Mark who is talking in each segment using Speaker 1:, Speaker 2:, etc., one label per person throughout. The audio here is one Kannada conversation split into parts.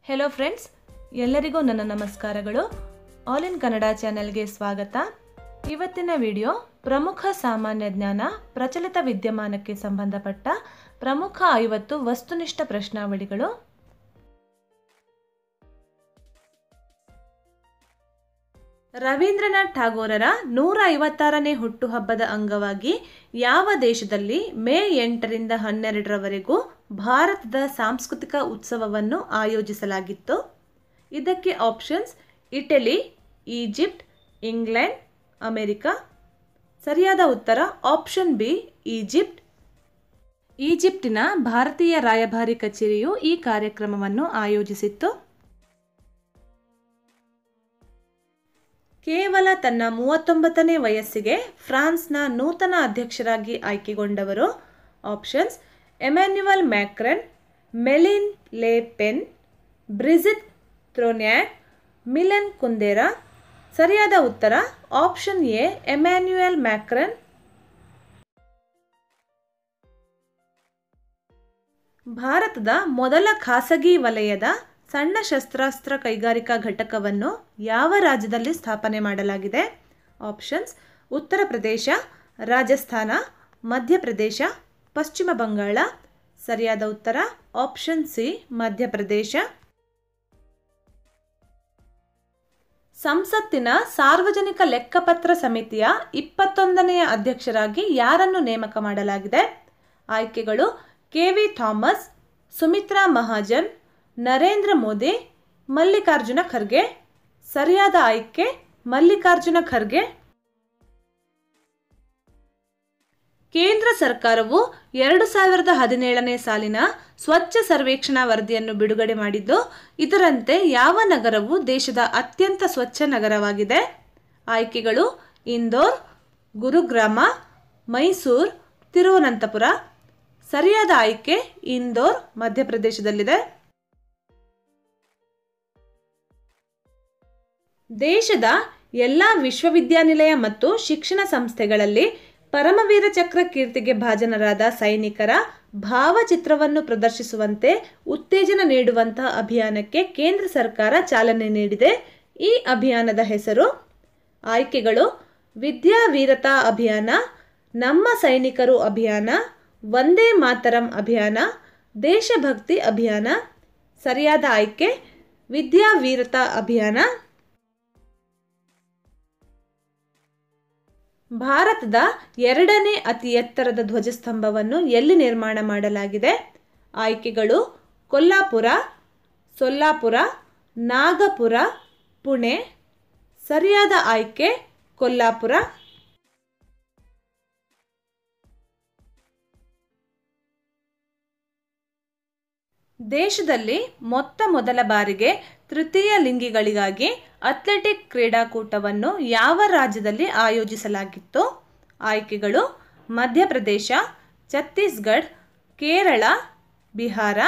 Speaker 1: ಹೆಲೋ ಫ್ರೆಂಡ್ಸ್, ಎಲ್ಲರಿಗೂ ನನ್ನ ನಮಸ್ಕಾರಗಳು. ಆಲ್ ಇನ್ ಕನ್ನಡ ಚಾನೆಲ್ಗೆ ಸ್ವಾಗತ. ಇವತ್ತಿನ ವಿಡಿಯೋ ಪ್ರಮುಖ ಸಾಮಾನ್ಯ ಜ್ಞಾನ ಪ್ರಚಲಿತ ವಿದ್ಯಮಾನಕ್ಕೆ ಸಂಬಂಧಪಟ್ಟ ಪ್ರಮುಖ 50 ವಸ್ತುನಿಷ್ಠ ಪ್ರಶ್ನಾವಳಿಗಳು. ರವೀಂದ್ರನಾಥ್ ಠಾಗೋರರ 156ನೇ ಹುಟ್ಟುಹಬ್ಬದ ಅಂಗವಾಗಿ ಯಾವ ದೇಶದಲ್ಲಿ ಮೇ 8ರಿಂದ 12ರವರೆಗೂ ಭಾರತದ ಸಾಂಸ್ಕೃತಿಕ ಉತ್ಸವವನ್ನು ಆಯೋಜಿಸಲಾಗಿತ್ತು? ಇದಕ್ಕೆ options: Italy, Egypt, England, America. ಸರಿಯಾದ ಉತ್ತರ ಆಪ್ಷನ್ ಬಿ, ಈಜಿಪ್ಟ್. ಈಜಿಪ್ಟಿನ ಭಾರತೀಯ ರಾಯಭಾರಿ ಕಚೇರಿಯು ಈ ಕಾರ್ಯಕ್ರಮವನ್ನು ಆಯೋಜಿಸಿತ್ತು. ಕೇವಲ ತನ್ನ 39ನೇ ವಯಸ್ಸಿಗೆ ಫ್ರಾನ್ಸ್ನ ನೂತನ ಅಧ್ಯಕ್ಷರಾಗಿ ಆಯ್ಕೆಗೊಂಡವರು? ಆಪ್ಷನ್ಸ್: ಎಮ್ಯಾನ್ಯುಯಲ್ ಮ್ಯಾಕ್ರನ್, ಮೆಲಿನ್ ಲೆ ಪೆನ್, ಬ್ರಿಜಿತ್ ತ್ರೋನ್ಯಾಕ್, ಮಿಲನ್ ಕುಂದೇರಾ. ಸರಿಯಾದ ಉತ್ತರ ಆಪ್ಷನ್ ಎ, ಎಮ್ಯಾನ್ಯುಯಲ್ ಮ್ಯಾಕ್ರನ್. ಭಾರತದ ಮೊದಲ ಖಾಸಗಿ ವಲಯದ ಸಣ್ಣ ಶಸ್ತ್ರಾಸ್ತ್ರ ಕೈಗಾರಿಕಾ ಘಟಕವನ್ನು ಯಾವ ರಾಜ್ಯದಲ್ಲಿ ಸ್ಥಾಪನೆ ಮಾಡಲಾಗಿದೆ? ಆಪ್ಷನ್ಸ್: ಉತ್ತರ ಪ್ರದೇಶ, ರಾಜಸ್ಥಾನ, ಮಧ್ಯಪ್ರದೇಶ, ಪಶ್ಚಿಮ ಬಂಗಾಳ. ಸರಿಯಾದ ಉತ್ತರ ಆಪ್ಷನ್ ಸಿ, ಮಧ್ಯಪ್ರದೇಶ. ಸಂಸತ್ತಿನ ಸಾರ್ವಜನಿಕ ಲೆಕ್ಕಪತ್ರ ಸಮಿತಿಯ 21ನೇ ಅಧ್ಯಕ್ಷರಾಗಿ ಯಾರನ್ನು ನೇಮಕ ಮಾಡಲಾಗಿದೆ? ಆಯ್ಕೆಗಳು: ಕೆ.ವಿ. ಥಾಮಸ್, ಸುಮಿತ್ರಾ ಮಹಾಜನ್, ನರೇಂದ್ರ ಮೋದಿ, ಮಲ್ಲಿಕಾರ್ಜುನ ಖರ್ಗೆ. ಸರಿಯಾದ ಆಯ್ಕೆ ಮಲ್ಲಿಕಾರ್ಜುನ ಖರ್ಗೆ. ಕೇಂದ್ರ ಸರ್ಕಾರವು 2017ನೇ ಸಾಲಿನ ಸ್ವಚ್ಛ ಸರ್ವೇಕ್ಷಣಾ ವರದಿಯನ್ನು ಬಿಡುಗಡೆ ಮಾಡಿದ್ದು, ಇದರಂತೆ ಯಾವ ನಗರವು ದೇಶದ ಅತ್ಯಂತ ಸ್ವಚ್ಛ ನಗರವಾಗಿದೆ? ಆಯ್ಕೆಗಳು: ಇಂದೋರ್, ಗುರುಗ್ರಾಮ, ಮೈಸೂರು, ತಿರುವನಂತಪುರ. ಸರಿಯಾದ ಆಯ್ಕೆ ಇಂದೋರ್, ಮಧ್ಯಪ್ರದೇಶದಲ್ಲಿದೆ. ದೇಶದ ಎಲ್ಲ ವಿಶ್ವವಿದ್ಯಾನಿಲಯ ಮತ್ತು ಶಿಕ್ಷಣ ಸಂಸ್ಥೆಗಳಲ್ಲಿ ಪರಮವೀರ ಚಕ್ರ ಕೀರ್ತಿಗೆ ಭಾಜನರಾದ ಸೈನಿಕರ ಭಾವಚಿತ್ರವನ್ನು ಪ್ರದರ್ಶಿಸುವಂತೆ ಉತ್ತೇಜನ ನೀಡುವಂತಹ ಅಭಿಯಾನಕ್ಕೆ ಕೇಂದ್ರ ಸರ್ಕಾರ ಚಾಲನೆ ನೀಡಿದೆ. ಈ ಅಭಿಯಾನದ ಹೆಸರು? ಆಯ್ಕೆಗಳು: ವಿದ್ಯಾವೀರತಾ ಅಭಿಯಾನ, ನಮ್ಮ ಸೈನಿಕರು ಅಭಿಯಾನ, ವಂದೇ ಮಾತರಂ ಅಭಿಯಾನ, ದೇಶಭಕ್ತಿ ಅಭಿಯಾನ. ಸರಿಯಾದ ಆಯ್ಕೆ ವಿದ್ಯಾವೀರತಾ ಅಭಿಯಾನ. ಭಾರತದ 2ನೇ ಅತಿ ಎತ್ತರದ ಧ್ವಜಸ್ತಂಭವನ್ನು ಎಲ್ಲಿ ನಿರ್ಮಾಣ ಮಾಡಲಾಗಿದೆ? ಆಯ್ಕೆಗಳು: ಕೊಲ್ಲಾಪುರ, ಸೊಲ್ಲಾಪುರ, ನಾಗಪುರ, ಪುಣೆ. ಸರಿಯಾದ ಆಯ್ಕೆ ಕೊಲ್ಲಾಪುರ. ದೇಶದಲ್ಲಿ ಮೊದಲ ಬಾರಿಗೆ ತೃತೀಯ ಲಿಂಗಿಗಳಿಗಾಗಿ ಅಥ್ಲೆಟಿಕ್ ಕ್ರೀಡಾಕೂಟವನ್ನು ಯಾವ ರಾಜ್ಯದಲ್ಲಿ ಆಯೋಜಿಸಲಾಗಿತ್ತು? ಆಯ್ಕೆಗಳು: ಮಧ್ಯಪ್ರದೇಶ, ಛತ್ತೀಸ್ಗಢ, ಕೇರಳ, ಬಿಹಾರ.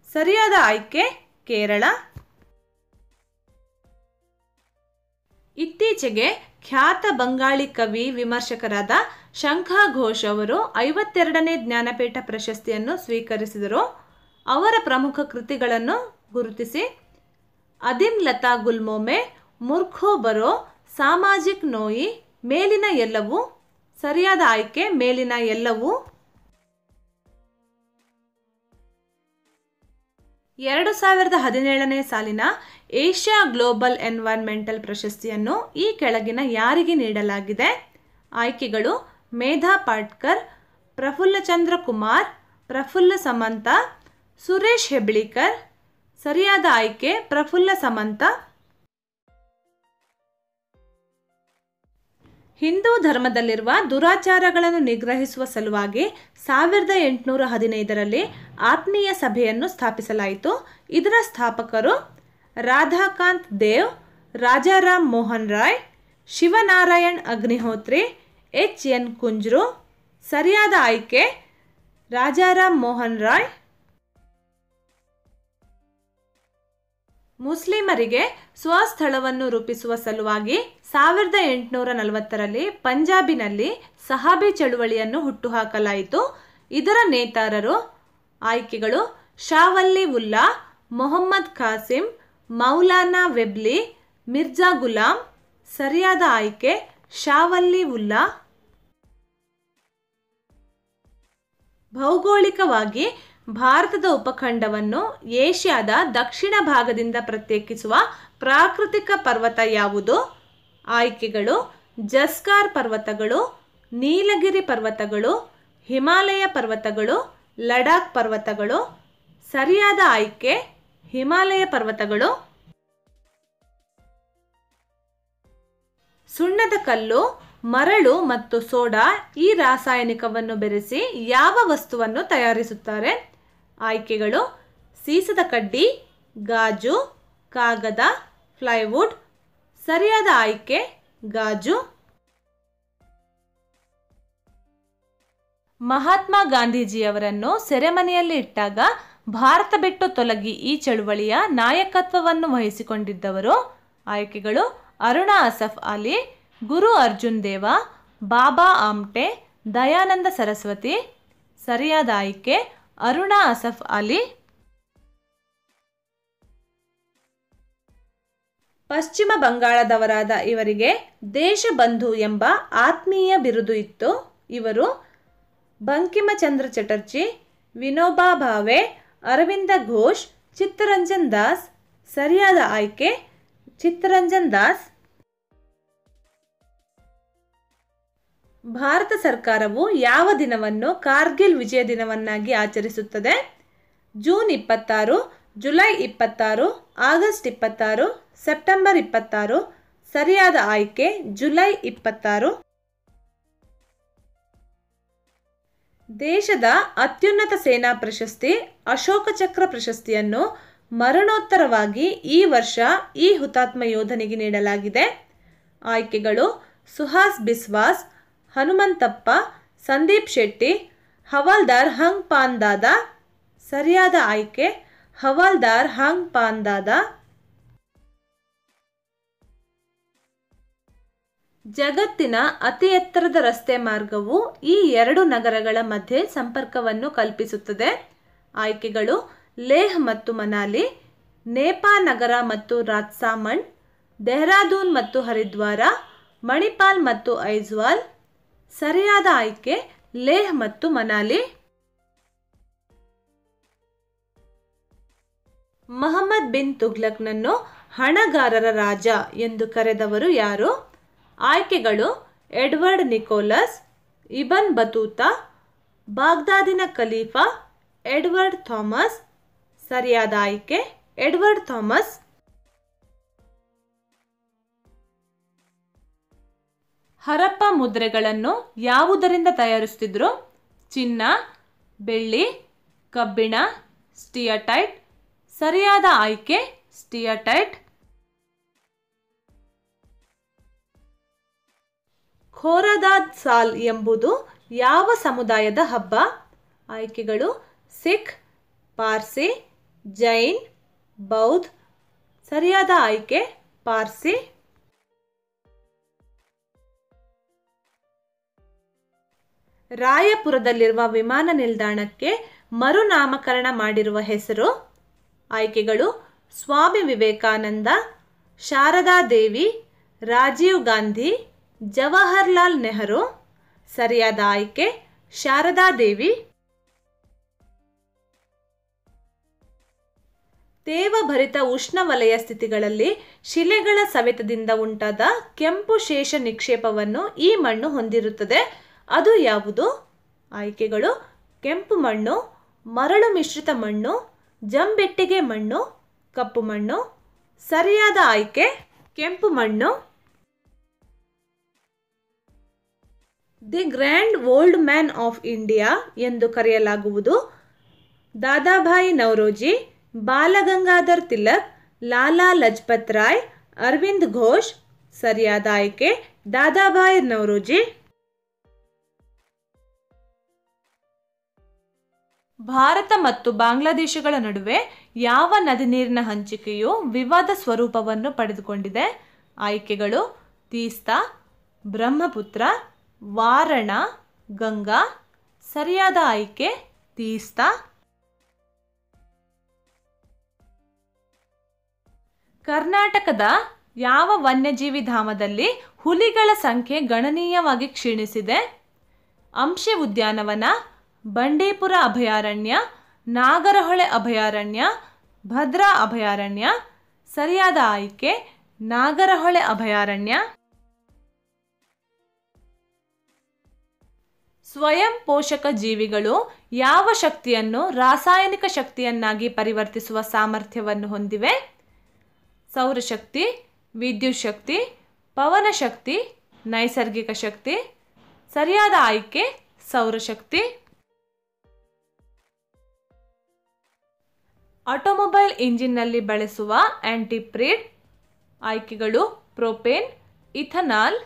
Speaker 1: ಸರಿಯಾದ ಆಯ್ಕೆ ಕೇರಳ. ಇತ್ತೀಚೆಗೆ ಖ್ಯಾತ ಬಂಗಾಳಿ ಕವಿ ವಿಮರ್ಶಕರಾದ ಶಂಖಾ ಘೋಷ್ ಅವರು 52ನೇ ಜ್ಞಾನಪೀಠ ಪ್ರಶಸ್ತಿಯನ್ನು ಸ್ವೀಕರಿಸಿದರು. ಅವರ ಪ್ರಮುಖ ಕೃತಿಗಳನ್ನು ಗುರುತಿಸಿ. ಅದಿಮ್ ಲತಾ ಗುಲ್ಮೊಮೆ, ಮುರ್ಖೋ ಬರೋ, ಸಾಮಾಜಿಕ್ ನೋಯಿ, ಮೇಲಿನ ಎಲ್ಲವೂ. ಸರಿಯಾದ ಆಯ್ಕೆ ಮೇಲಿನ ಎಲ್ಲವೂ. 2017ನೇ ಸಾಲಿನ ಏಷ್ಯಾ ಗ್ಲೋಬಲ್ ಎನ್ವೈರನ್ಮೆಂಟಲ್ ಪ್ರಶಸ್ತಿಯನ್ನು ಈ ಕೆಳಗಿನ ಯಾರಿಗೆ ನೀಡಲಾಗಿದೆ? ಆಯ್ಕೆಗಳು: ಮೇಧಾ ಪಾಟ್ಕರ್, ಪ್ರಫುಲ್ಲ ಚಂದ್ರ ಕುಮಾರ್, ಪ್ರಫುಲ್ಲ ಸಮಂತ, ಸುರೇಶ್ ಹೆಬ್ಳಿಕರ್. ಸರಿಯಾದ ಆಯ್ಕೆ ಪ್ರಫುಲ್ಲ ಸಮಂತ. ಹಿಂದೂ ಧರ್ಮದಲ್ಲಿರುವ ದುರಾಚಾರಗಳನ್ನು ನಿಗ್ರಹಿಸುವ ಸಲುವಾಗಿ 1815ರಲ್ಲಿ ಆತ್ಮೀಯ ಸಭೆಯನ್ನು ಸ್ಥಾಪಿಸಲಾಯಿತು. ಇದರ ಸ್ಥಾಪಕರು ರಾಧಾಕಾಂತ್ ದೇವ್, ರಾಜಾರಾಮ್ ಮೋಹನ್ ರಾಯ್, ಶಿವನಾರಾಯಣ್ ಅಗ್ನಿಹೋತ್ರಿ, ಎಚ್.ಎನ್. ಕುಂಜ್ರು. ಸರಿಯಾದ ಆಯ್ಕೆ ರಾಜಾರಾಮ್ ಮೋಹನ್ ರಾಯ್. ಮುಸ್ಲಿಮರಿಗೆ ಸ್ವಸ್ಥಳವನ್ನು ರೂಪಿಸುವ ಸಲುವಾಗಿ 1840ರಲ್ಲಿ ಪಂಜಾಬಿನಲ್ಲಿ ಸಹಾಬಿ ಚಳುವಳಿಯನ್ನು ಹುಟ್ಟುಹಾಕಲಾಯಿತು. ಇದರ ನೇತಾರರು? ಆಯ್ಕೆಗಳು: ಶಾವಲ್ಲಿ ಉಲ್ಲಾ, ಮೊಹಮ್ಮದ್ ಖಾಸಿಂ, ಮೌಲಾನಾ ವೆಬ್ಲಿ, ಮಿರ್ಜಾ ಗುಲಾಂ. ಸರಿಯಾದ ಆಯ್ಕೆ ಶಾವಲ್ಲಿ ಉಲ್ಲಾ. ಭೌಗೋಳಿಕವಾಗಿ ಭಾರತದ ಉಪಖಂಡವನ್ನು ಏಷ್ಯಾದ ದಕ್ಷಿಣ ಭಾಗದಿಂದ ಪ್ರತ್ಯೇಕಿಸುವ ಪ್ರಾಕೃತಿಕ ಪರ್ವತ ಯಾವುದು? ಆಯ್ಕೆಗಳು: ಜಸ್ಕಾರ್ ಪರ್ವತಗಳು, ನೀಲಗಿರಿ ಪರ್ವತಗಳು, ಹಿಮಾಲಯ ಪರ್ವತಗಳು, ಲಡಾಖ್ ಪರ್ವತಗಳು. ಸರಿಯಾದ ಆಯ್ಕೆ ಹಿಮಾಲಯ ಪರ್ವತಗಳು. ಸುಣ್ಣದ ಕಲ್ಲು, ಮರಳು ಮತ್ತು ಸೋಡಾ ಈ ರಾಸಾಯನಿಕವನ್ನು ಬೆರೆಸಿ ಯಾವ ವಸ್ತುವನ್ನು ತಯಾರಿಸುತ್ತಾರೆ? ಆಯ್ಕೆಗಳು: ಸೀಸದ ಕಡ್ಡಿ, ಗಾಜು, ಕಾಗದ, ಪ್ಲೈವುಡ್. ಸರಿಯಾದ ಆಯ್ಕೆ ಗಾಜು. ಮಹಾತ್ಮ ಗಾಂಧೀಜಿಯವರನ್ನು ಸೆರೆಮನೆಯಲ್ಲಿ ಇಟ್ಟಾಗ ಭಾರತ ಬಿಟ್ಟು ತೊಲಗಿ ಈ ಚಳುವಳಿಯ ನಾಯಕತ್ವವನ್ನು ವಹಿಸಿಕೊಂಡಿದ್ದವರು? ಆಯ್ಕೆಗಳು: ಅರುಣಾ ಅಸಫ್ ಅಲಿ, ಗುರು ಅರ್ಜುನ್ ದೇವ, ಬಾಬಾ ಆಮ್ಟೆ, ದಯಾನಂದ ಸರಸ್ವತಿ. ಸರಿಯಾದ ಆಯ್ಕೆ ಅರುಣಾ ಅಸಫ್ ಅಲಿ. ಪಶ್ಚಿಮ ಬಂಗಾಳದವರಾದ ಇವರಿಗೆ ದೇಶಬಂಧು ಎಂಬ ಆತ್ಮೀಯ ಬಿರುದು ಇತ್ತು. ಇವರು ಬಂಕಿಮಚಂದ್ರ ಚಟರ್ಜಿ, ವಿನೋಬಾ ಭಾವೆ, ಅರವಿಂದ ಘೋಷ್, ಚಿತ್ತರಂಜನ್ ದಾಸ್. ಸರಿಯಾದ ಆಯ್ಕೆ ಚಿತ್ತರಂಜನ್ ದಾಸ್. ಭಾರತ ಸರ್ಕಾರವು ಯಾವ ದಿನವನ್ನು ಕಾರ್ಗಿಲ್ ವಿಜಯ ದಿನವನ್ನಾಗಿ ಆಚರಿಸುತ್ತದೆ? June 26, July 26, August 26, September 26. ಸರಿಯಾದ ಆಯ್ಕೆ ಜುಲೈ 26. ದೇಶದ ಅತ್ಯುನ್ನತ ಸೇನಾ ಪ್ರಶಸ್ತಿ ಅಶೋಕ ಚಕ್ರ ಪ್ರಶಸ್ತಿಯನ್ನು ಮರಣೋತ್ತರವಾಗಿ ಈ ವರ್ಷ ಈ ಹುತಾತ್ಮ ಯೋಧನಿಗೆ ನೀಡಲಾಗಿದೆ. ಆಯ್ಕೆಗಳು: ಸುಹಾಸ್ ಬಿಸ್ವಾಸ್, ಹನುಮಂತಪ್ಪ, ಸಂದೀಪ್ ಶೆಟ್ಟಿ, ಹವಾಲ್ದಾರ್ ಹಂಗ್ ಪಾನ್ ದಾದಾ. ಸರಿಯಾದ ಆಯ್ಕೆ ಹವಾಲ್ದಾರ್ ಹಂಗ್ ಪಾನ್ ದಾದಾ. ಜಗತ್ತಿನ ಅತಿ ಎತ್ತರದ ರಸ್ತೆ ಮಾರ್ಗವು ಈ ಎರಡು ನಗರಗಳ ಮಧ್ಯೆ ಸಂಪರ್ಕವನ್ನು ಕಲ್ಪಿಸುತ್ತದೆ. ಆಯ್ಕೆಗಳು: ಲೇಹ್ ಮತ್ತು ಮನಾಲಿ, ನೇಪಾ ನಗರ ಮತ್ತು ರಾಜ್ಸಾಮಂಡ್, ಡೆಹ್ರಾಡೂನ್ ಮತ್ತು ಹರಿದ್ವಾರ, ಮಣಿಪಾಲ್ ಮತ್ತು ಐಜ್ವಾಲ್. ಸರಿಯಾದ ಆಯ್ಕೆ ಲೇಹ್ ಮತ್ತು ಮನಾಲಿ. ಮಹಮ್ಮದ್ ಬಿನ್ ತುಘ್ಲಕ್ನನ್ನು ಹಣಗಾರರ ರಾಜ ಎಂದು ಕರೆದವರು ಯಾರು? ಆಯ್ಕೆಗಳು: ಎಡ್ವರ್ಡ್ ನಿಕೋಲಸ್, ಇಬನ್ ಬತೂತಾ, ಬಾಗ್ದಾದಿನ ಖಲೀಫಾ, ಎಡ್ವರ್ಡ್ ಥಾಮಸ್. ಸರಿಯಾದ ಆಯ್ಕೆ ಎಡ್ವರ್ಡ್ ಥಾಮಸ್. ಹರಪ್ಪ ಮುದ್ರೆಗಳನ್ನು ಯಾವುದರಿಂದ ತಯಾರಿಸುತ್ತಿದ್ರು? ಚಿನ್ನ, ಬೆಳ್ಳಿ, ಕಬ್ಬಿಣ, ಸ್ಟಿಯಟೈಟ್. ಸರಿಯಾದ ಆಯ್ಕೆ ಸ್ಟಿಯಟೈಟ್. ಖೋರದಾದ್ ಸಾಲ್ ಎಂಬುದು ಯಾವ ಸಮುದಾಯದ ಹಬ್ಬ? ಆಯ್ಕೆಗಳು: ಸಿಖ್, ಪಾರ್ಸಿ, ಜೈನ್, ಬೌದ್ಧ. ಸರಿಯಾದ ಆಯ್ಕೆ ಪಾರ್ಸಿ. ರಾಯಪುರದಲ್ಲಿರುವ ವಿಮಾನ ನಿಲ್ದಾಣಕ್ಕೆ ಮರುನಾಮಕರಣ ಮಾಡಿರುವ ಹೆಸರು? ಆಯ್ಕೆಗಳು: ಸ್ವಾಮಿ ವಿವೇಕಾನಂದ, ಶಾರದಾ ದೇವಿ, ರಾಜೀವ್ ಗಾಂಧಿ, ಜವಾಹರ್ಲಾಲ್ ನೆಹರು. ಸರಿಯಾದ ಆಯ್ಕೆ ಶಾರದಾ ದೇವಿ. ತೇವಭರಿತ ಉಷ್ಣವಲಯ ಸ್ಥಿತಿಗಳಲ್ಲಿ ಶಿಲೆಗಳ ಸವೆತದಿಂದ ಉಂಟಾದ ಕೆಂಪು ಶೇಷ ನಿಕ್ಷೇಪವನ್ನು ಈ ಮಣ್ಣು ಹೊಂದಿರುತ್ತದೆ. ಅದು ಯಾವುದು? ಆಯ್ಕೆಗಳು: ಕೆಂಪು ಮಣ್ಣು, ಮರಳು ಮಿಶ್ರಿತ ಮಣ್ಣು, ಜಂಬೆಟ್ಟಿಗೆ ಮಣ್ಣು, ಕಪ್ಪು ಮಣ್ಣು. ಸರಿಯಾದ ಆಯ್ಕೆ ಕೆಂಪು ಮಣ್ಣು. The grand old man of India ಎಂದು ಕರೆಯಲಾಗುವುದು ದಾದಾಭಾಯಿ ನವರೋಜಿ, ಬಾಲಗಂಗಾಧರ್ ತಿಲಕ್, ಲಾಲಾ ಲಜಪತ್ ರಾಯ್, ಅರವಿಂದ್ ಘೋಷ್. ಸರಿಯಾದ ಆಯ್ಕೆ ದಾದಾಭಾಯಿ ನವರೋಜಿ. ಭಾರತ ಮತ್ತು ಬಾಂಗ್ಲಾದೇಶಗಳ ನಡುವೆ ಯಾವ ನದಿ ನೀರಿನ ಹಂಚಿಕೆಯು ವಿವಾದ ಸ್ವರೂಪವನ್ನು ಪಡೆದುಕೊಂಡಿದೆ? ಆಯ್ಕೆಗಳು: ತೀಸ್ತಾ, ಬ್ರಹ್ಮಪುತ್ರ, ವಾರಣ, ಗಂಗಾ. ಸರಿಯಾದ ಆಯ್ಕೆ ತೀಸ್ತಾ. ಕರ್ನಾಟಕದ ಯಾವ ವನ್ಯಜೀವಿ ಧಾಮದಲ್ಲಿ ಹುಲಿಗಳ ಸಂಖ್ಯೆ ಗಣನೀಯವಾಗಿ ಕ್ಷೀಣಿಸಿದೆ? ಅಂಶಿ ಉದ್ಯಾನವನ, ಬಂಡೀಪುರ ಅಭಯಾರಣ್ಯ, ನಾಗರಹೊಳೆ ಅಭಯಾರಣ್ಯ, ಭದ್ರಾ ಅಭಯಾರಣ್ಯ. ಸರಿಯಾದ ಆಯ್ಕೆ ನಾಗರಹೊಳೆ ಅಭಯಾರಣ್ಯ. ಸ್ವಯಂ ಪೋಷಕ ಜೀವಿಗಳು ಯಾವ ಶಕ್ತಿಯನ್ನು ರಾಸಾಯನಿಕ ಶಕ್ತಿಯನ್ನಾಗಿ ಪರಿವರ್ತಿಸುವ ಸಾಮರ್ಥ್ಯವನ್ನು ಹೊಂದಿವೆ? ಸೌರಶಕ್ತಿ, ವಿದ್ಯುತ್ ಶಕ್ತಿ, ಪವನ ಶಕ್ತಿ, ನೈಸರ್ಗಿಕ ಶಕ್ತಿ. ಸರಿಯಾದ ಆಯ್ಕೆ ಸೌರಶಕ್ತಿ. ಆಟೋಮೊಬೈಲ್ ಇಂಜಿನ್ನಲ್ಲಿ ಬಳಸುವ ಆಂಟಿಪ್ರೀಡ್. ಆಯ್ಕೆಗಳು ಪ್ರೋಪೇನ್, ಇಥನಾಲ್,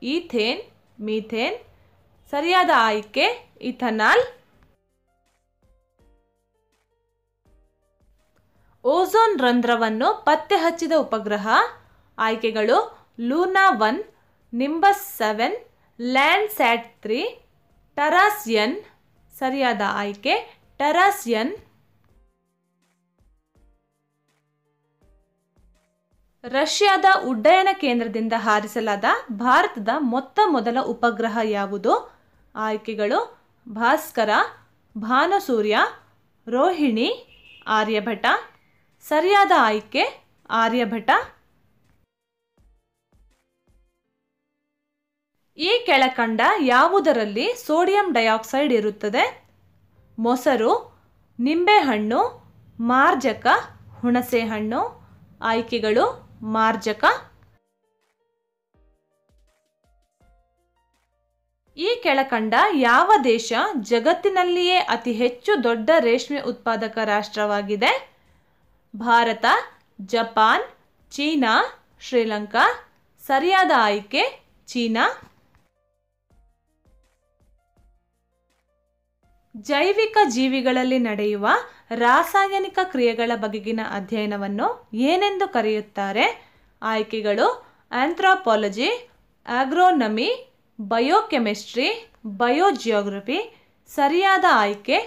Speaker 1: ಈಥೇನ್, ಮೀಥೇನ್. ಸರಿಯಾದ ಆಯ್ಕೆ ಇಥನಾಲ್. ಓಝೋನ್ ರಂಧ್ರವನ್ನು ಪತ್ತೆ ಹಚ್ಚಿದ ಉಪಗ್ರಹ. ಆಯ್ಕೆಗಳು ಲೂನಾ 1, ನಿಂಬಸ್ 7, ಲ್ಯಾಂಡ್ಸ್ಯಾಟ್ 3, ಟರಾಸ್ ಎನ್. ಸರಿಯಾದ ಆಯ್ಕೆ ಟರಾಸ್ ಎನ್. ರಷ್ಯಾದ ಉಡ್ಡಯನ ಕೇಂದ್ರದಿಂದ ಹಾರಿಸಲಾದ ಭಾರತದ ಮೊದಲ ಉಪಗ್ರಹ ಯಾವುದು? ಆಯ್ಕೆಗಳು ಭಾಸ್ಕರ, ಭಾನುಸೂರ್ಯ, ರೋಹಿಣಿ, ಆರ್ಯಭಟ. ಸರಿಯಾದ ಆಯ್ಕೆ ಆರ್ಯಭಟ. ಈ ಕೆಳಕಂಡ ಯಾವುದರಲ್ಲಿ ಸೋಡಿಯಂ ಡೈಆಕ್ಸೈಡ್ ಇರುತ್ತದೆ? ಮೊಸರು, ನಿಂಬೆಹಣ್ಣು, ಮಾರ್ಜಕ, ಹುಣಸೆಹಣ್ಣು. ಆಯ್ಕೆಗಳು ಮಾರ್ಜಕ. ಈ ಕೆಳಕಂಡ ಯಾವ ದೇಶ ಜಗತ್ತಿನಲ್ಲಿಯೇ ಅತಿ ಹೆಚ್ಚು ದೊಡ್ಡ ರೇಷ್ಮೆ ಉತ್ಪಾದಕ ರಾಷ್ಟ್ರವಾಗಿದೆ? Bharat, Japan, China, Sri Lanka. ಸರಿಯಾದ ಆಯ್ಕೆ ಚೀನಾ. ಜೈವಿಕ ಜೀವಿಗಳಲ್ಲಿ ನಡೆಯುವ ರಾಸಾಯನಿಕ ಕ್ರಿಯೆಗಳ ಬಗೆಗಿನ ಅಧ್ಯಯನವನ್ನು ಏನೆಂದು ಕರೆಯುತ್ತಾರೆ? ಆಯ್ಕೆಗಳು ಆಂಥ್ರೋಪಾಲಜಿ, ಆಗ್ರೋನಮಿ, ಬಯೋಕೆಮಿಸ್ಟ್ರಿ, ಬಯೋಜಿಯೋಗ್ರಫಿ. ಸರಿಯಾದ ಆಯ್ಕೆ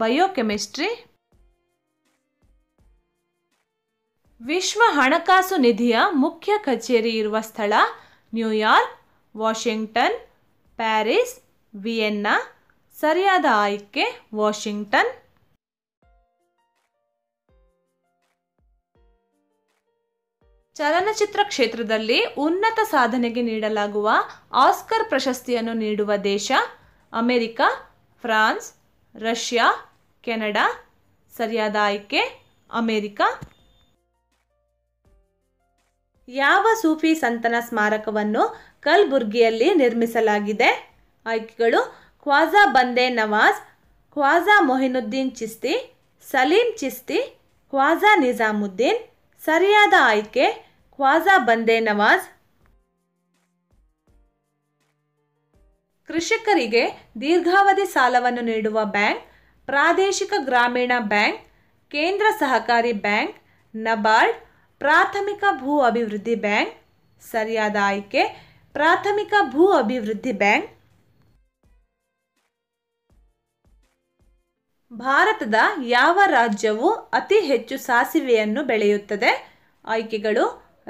Speaker 1: ಬಯೋಕೆಮಿಸ್ಟ್ರಿ. ವಿಶ್ವ ಹಣಕಾಸು ನಿಧಿಯ ಮುಖ್ಯ ಕಚೇರಿ ಇರುವ ಸ್ಥಳ? New York, Washington, Paris, Vienna. ಸರಿಯಾದ ಆಯ್ಕೆ ವಾಷಿಂಗ್ಟನ್. ಚಲನಚಿತ್ರ ಕ್ಷೇತ್ರದಲ್ಲಿ ಉನ್ನತ ಸಾಧನೆಗೆ ನೀಡಲಾಗುವ ಆಸ್ಕರ್ ಪ್ರಶಸ್ತಿಯನ್ನು ನೀಡುವ ದೇಶ? America, France, Russia, Canada. ಸರಿಯಾದ ಆಯ್ಕೆ ಅಮೆರಿಕ. ಯಾವ ಸೂಫಿ ಸಂತನ ಸ್ಮಾರಕವನ್ನು ಕಲ್ಬುರ್ಗಿಯಲ್ಲಿ ನಿರ್ಮಿಸಲಾಗಿದೆ? ಆಯ್ಕೆಗಳು ಖ್ವಾಜಾ ಬಂದೆ ನವಾಜ್, ಖ್ವಾಜಾ ಮೊಹಿನುದ್ದೀನ್ ಚಿಸ್ತಿ, ಸಲೀಂ ಚಿಸ್ತಿ, ಖ್ವಾಜಾ ನಿಜಾಮುದ್ದೀನ್. ಸರಿಯಾದ ಆಯ್ಕೆ ಖ್ವಾಜಾ ಬಂದೆ ನವಾಜ್. ಕೃಷಿಕರಿಗೆ ದೀರ್ಘಾವಧಿ ಸಾಲವನ್ನು ನೀಡುವ ಬ್ಯಾಂಕ್? ಪ್ರಾದೇಶಿಕ ಗ್ರಾಮೀಣ ಬ್ಯಾಂಕ್, ಕೇಂದ್ರ ಸಹಕಾರಿ ಬ್ಯಾಂಕ್, ನಬಾರ್ಡ್, ಪ್ರಾಥಮಿಕ ಭೂ ಅಭಿವೃದ್ಧಿ ಬ್ಯಾಂಕ್. ಸರಿಯಾದ ಆಯ್ಕೆ ಪ್ರಾಥಮಿಕ ಭೂ ಅಭಿವೃದ್ಧಿ ಬ್ಯಾಂಕ್. ಭಾರತದ ಯಾವ ರಾಜ್ಯವು ಅತಿ ಹೆಚ್ಚು ಸಾಸಿವೆಯನ್ನು ಬೆಳೆಯುತ್ತದೆ? ಆಯ್ಕೆಗಳು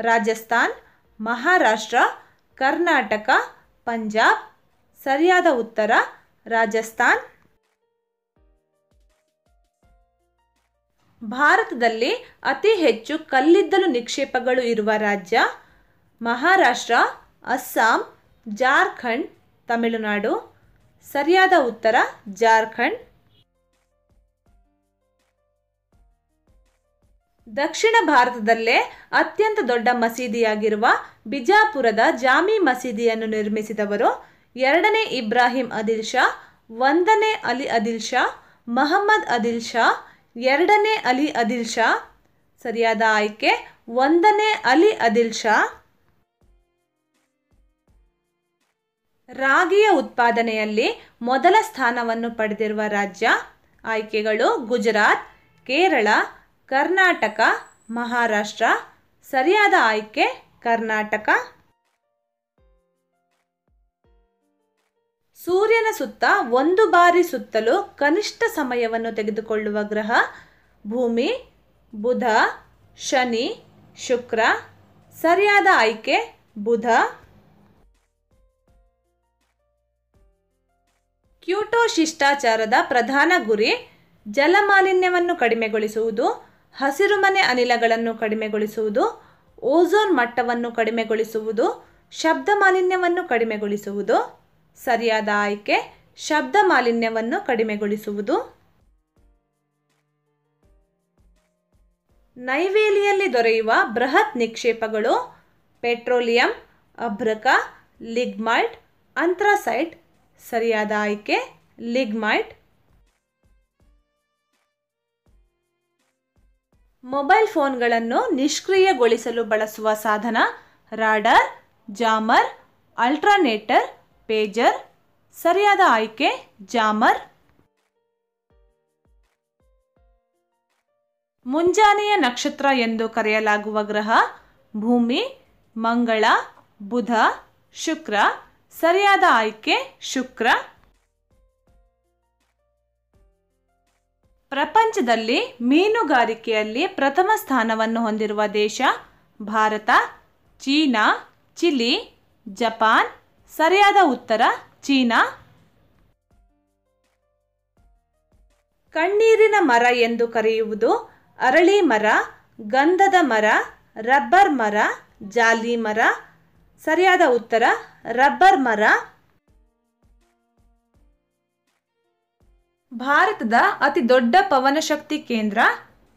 Speaker 1: ರಾಜಸ್ಥಾನ್, ಮಹಾರಾಷ್ಟ್ರ, ಕರ್ನಾಟಕ, ಪಂಜಾಬ್. ಸರಿಯಾದ ಉತ್ತರ ರಾಜಸ್ಥಾನ್. ಭಾರತದಲ್ಲಿ ಅತಿ ಹೆಚ್ಚು ಕಲ್ಲಿದ್ದಲು ನಿಕ್ಷೇಪಗಳು ಇರುವ ರಾಜ್ಯ? ಮಹಾರಾಷ್ಟ್ರ, ಅಸ್ಸಾಂ, ಜಾರ್ಖಂಡ್, ತಮಿಳುನಾಡು. ಸರಿಯಾದ ಉತ್ತರ ಜಾರ್ಖಂಡ್. ದಕ್ಷಿಣ ಭಾರತದಲ್ಲೇ ಅತ್ಯಂತ ದೊಡ್ಡ ಮಸೀದಿಯಾಗಿರುವ ಬಿಜಾಪುರದ ಜಾಮಿ ಮಸೀದಿಯನ್ನು ನಿರ್ಮಿಸಿದವರು? 2ನೇ ಇಬ್ರಾಹಿಂ ಆದಿಲ್ ಶಾ, 1ನೇ ಅಲಿ ಆದಿಲ್ ಶಾ, ಮಹಮ್ಮದ್ ಆದಿಲ್ ಶಾ, 2ನೇ ಅಲಿ ಆದಿಲ್ ಶಾ. ಸರಿಯಾದ ಆಯ್ಕೆ 1ನೇ ಅಲಿ ಆದಿಲ್ ಶಾ. ರಾಗಿಯ ಉತ್ಪಾದನೆಯಲ್ಲಿ ಮೊದಲ ಸ್ಥಾನವನ್ನು ಪಡೆದಿರುವ ರಾಜ್ಯ? ಆಯ್ಕೆಗಳು ಗುಜರಾತ್, ಕೇರಳ, ಕರ್ನಾಟಕ, ಮಹಾರಾಷ್ಟ್ರ. ಸರಿಯಾದ ಆಯ್ಕೆ ಕರ್ನಾಟಕ. ಸೂರ್ಯನ ಸುತ್ತ ಒಂದು ಬಾರಿ ಸುತ್ತಲೂ ಕನಿಷ್ಠ ಸಮಯವನ್ನು ತೆಗೆದುಕೊಳ್ಳುವ ಗ್ರಹ? ಭೂಮಿ, ಬುಧ, ಶನಿ, ಶುಕ್ರ. ಸರಿಯಾದ ಆಯ್ಕೆ ಬುಧ. ಕ್ಯೋಟೋ ಶಿಷ್ಟಾಚಾರದ ಪ್ರಧಾನ ಗುರಿ ಜಲಮಾಲಿನ್ಯವನ್ನು ಕಡಿಮೆಗೊಳಿಸುವುದು, ಹಸಿರುಮನೆ ಅನಿಲಗಳನ್ನು ಕಡಿಮೆಗೊಳಿಸುವುದು, ಓಝೋನ್ ಮಟ್ಟವನ್ನು ಕಡಿಮೆಗೊಳಿಸುವುದು, ಶಬ್ದ ಮಾಲಿನ್ಯವನ್ನು ಕಡಿಮೆಗೊಳಿಸುವುದು. ಸರಿಯಾದ ಆಯ್ಕೆ ಶಬ್ದ ಮಾಲಿನ್ಯವನ್ನು ಕಡಿಮೆಗೊಳಿಸುವುದು. ನೈವೇಲಿಯಲ್ಲಿ ದೊರೆಯುವ ಬೃಹತ್ ನಿಕ್ಷೇಪಗಳು ಪೆಟ್ರೋಲಿಯಂ, ಅಭ್ರಕ, ಲಿಗ್ನೈಟ್, ಅಂಥ್ರಾಸೈಟ್. ಸರಿಯಾದ ಆಯ್ಕೆ ಲಿಗ್ನೈಟ್. ಮೊಬೈಲ್ ಫೋನ್ಗಳನ್ನು ನಿಷ್ಕ್ರಿಯಗೊಳಿಸಲು ಬಳಸುವ ಸಾಧನ ರಾಡಾರ್, ಜಾಮರ್, ಅಲ್ಟ್ರಾನೇಟರ್, ಪೇಜರ್. ಸರಿಯಾದ ಆಯ್ಕೆ ಜಾಮರ್. ಮುಂಜಾನೆಯ ನಕ್ಷತ್ರ ಎಂದು ಕರೆಯಲಾಗುವ ಗ್ರಹ ಭೂಮಿ, ಮಂಗಳ, ಬುಧ, ಶುಕ್ರ. ಸರಿಯಾದ ಆಯ್ಕೆ ಶುಕ್ರ. ಪ್ರಪಂಚದಲ್ಲಿ ಮೀನುಗಾರಿಕೆಯಲ್ಲಿ ಪ್ರಥಮ ಸ್ಥಾನವನ್ನು ಹೊಂದಿರುವ ದೇಶ ಭಾರತ, ಚೀನಾ, ಚಿಲಿ, ಜಪಾನ್. ಸರಿಯಾದ ಉತ್ತರ ಚೀನಾ. ಕಣ್ಣೀರಿನ ಮರ ಎಂದು ಕರೆಯುವುದು ಅರಳಿ ಮರ, ಗಂಧದ ಮರ, ರಬ್ಬರ್ ಮರ, ಜಾಲಿ ಮರ. ಸರಿಯಾದ ಉತ್ತರ ರಬ್ಬರ್ ಮರ. ಭಾರತದ ಅತಿ ದೊಡ್ಡ ಪವನಶಕ್ತಿ ಕೇಂದ್ರ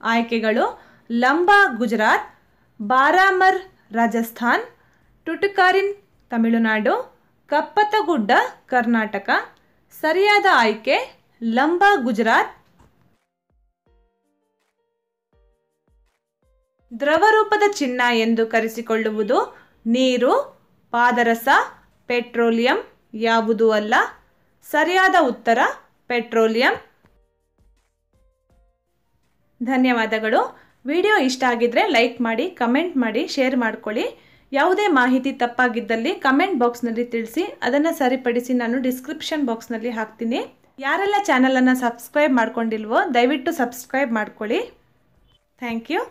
Speaker 1: ಆಯ್ಕೆಗಳು ಲಂಬಾ ಗುಜರಾತ್, ಬಾರಾಮರ್ ರಾಜಸ್ಥಾನ್, ಟುಟುಕಾರಿನ್ ತಮಿಳುನಾಡು, ಕಪ್ಪತ್ತಗುಡ್ಡ ಕರ್ನಾಟಕ. ಸರಿಯಾದ ಆಯ್ಕೆ ಲಂಬಾ ಗುಜರಾತ್. ದ್ರವರೂಪದ ಚಿನ್ನ ಎಂದು ಕರೆಸಿಕೊಳ್ಳುವುದು ನೀರು, ಪಾದರಸ, ಪೆಟ್ರೋಲಿಯಂ. ಯಾವುದೂ ಅಲ್ಲ. ಸರಿಯಾದ ಉತ್ತರ ಪೆಟ್ರೋಲಿಯಂ. ಧನ್ಯವಾದಗಳು. ವಿಡಿಯೋ ಇಷ್ಟ ಆಗಿದ್ರೆ ಲೈಕ್ ಮಾಡಿ, ಕಮೆಂಟ್ ಮಾಡಿ, ಶೇರ್ ಮಾಡ್ಕೊಳ್ಳಿ. ಯಾವುದೇ ಮಾಹಿತಿ ತಪ್ಪಾಗಿದ್ದಲ್ಲಿ ಕಮೆಂಟ್ ಬಾಕ್ಸ್ನಲ್ಲಿ ತಿಳಿಸಿ, ಅದನ್ನು ಸರಿಪಡಿಸಿ ನಾನು ಡಿಸ್ಕ್ರಿಪ್ಷನ್ ಬಾಕ್ಸ್ನಲ್ಲಿ ಹಾಕ್ತೀನಿ. ಯಾರೆಲ್ಲ ಚಾನಲನ್ನು ಸಬ್ಸ್ಕ್ರೈಬ್ ಮಾಡ್ಕೊಂಡಿಲ್ವೋ ದಯವಿಟ್ಟು ಸಬ್ಸ್ಕ್ರೈಬ್ ಮಾಡ್ಕೊಳ್ಳಿ. Thank you.